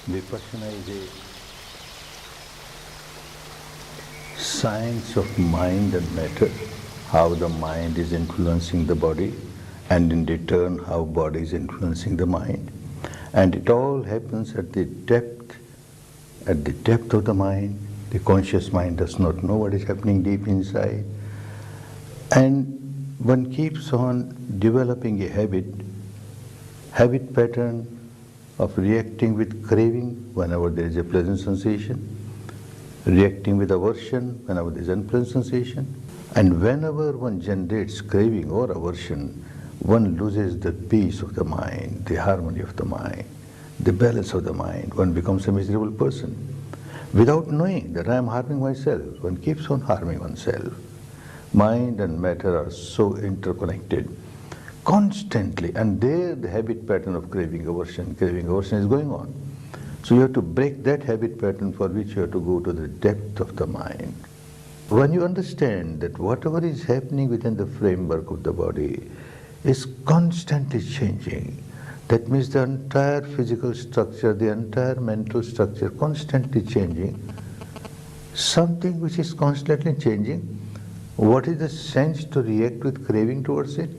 Vipassana is a science of mind and matter, how the mind is influencing the body, and in return how body is influencing the mind. And it all happens at the depth of the mind. The conscious mind does not know what is happening deep inside. And one keeps on developing a habit pattern of reacting with craving whenever there is a pleasant sensation, reacting with aversion whenever there is unpleasant sensation. And whenever one generates craving or aversion, one loses the peace of the mind, the harmony of the mind, the balance of the mind. One becomes a miserable person. Without knowing that I am harming myself, one keeps on harming oneself. Mind and matter are so interconnected constantly, and there the habit pattern of craving aversion is going on. So you have to break that habit pattern, for which you have to go to the depth of the mind. When you understand that whatever is happening within the framework of the body is constantly changing, that means the entire physical structure, the entire mental structure constantly changing, something which is constantly changing, what is the sense to react with craving towards it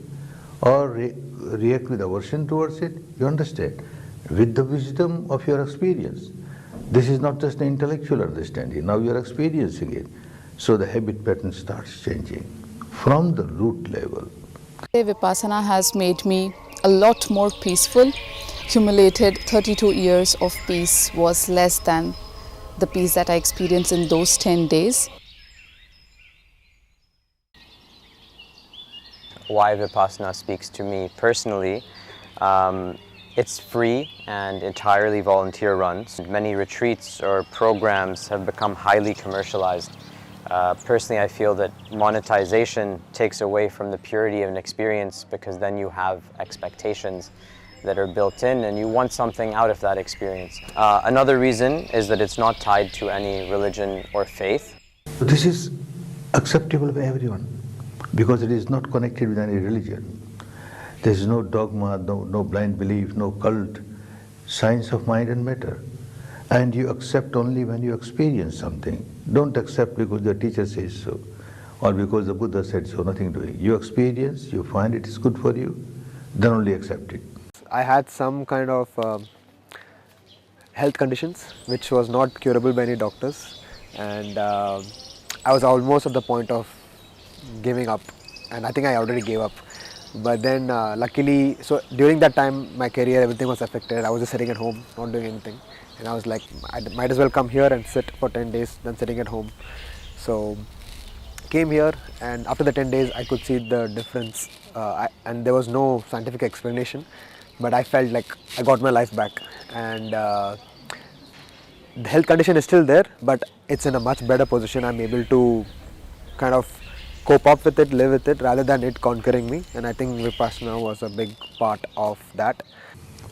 or react with aversion towards it? You understand? With the wisdom of your experience. This is not just an intellectual understanding, now you are experiencing it. So the habit pattern starts changing from the root level. Vipassana has made me a lot more peaceful. Cumulated 32 years of peace was less than the peace that I experienced in those 10 days. Why Vipassana speaks to me personally, it's free and entirely volunteer run. Many retreats or programs have become highly commercialized. Personally, I feel that monetization takes away from the purity of an experience, because then you have expectations that are built in and you want something out of that experience. Another reason is that it's not tied to any religion or faith. This is acceptable by everyone, because it is not connected with any religion. There is no dogma, no blind belief, no cult, science of mind and matter. And you accept only when you experience something. Don't accept because the teacher says so, or because the Buddha said so, nothing doing. You experience, you find it is good for you, then only accept it. I had some kind of health conditions which was not curable by any doctors, and I was almost at the point of giving up, and I think I already gave up. But then luckily, so during that time my career, everything was affected. I was just sitting at home, not doing anything, and I was like, I might as well come here and sit for 10 days than sitting at home. So came here, and after the 10 days I could see the difference, and there was no scientific explanation, but I felt like I got my life back. And the health condition is still there, but it's in a much better position. I'm able to kind of cope up with it, live with it, rather than it conquering me. And I think Vipassana was a big part of that.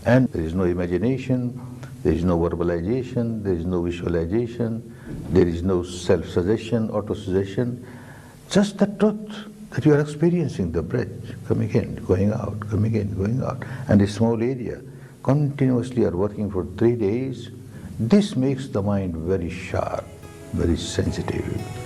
And there is no imagination, there is no verbalization, there is no visualization, there is no self-suggestion, auto-suggestion, just the truth that you are experiencing the breath coming in, going out, coming in, going out, and a small area. Continuously are working for 3 days. This makes the mind very sharp, very sensitive.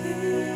Unity.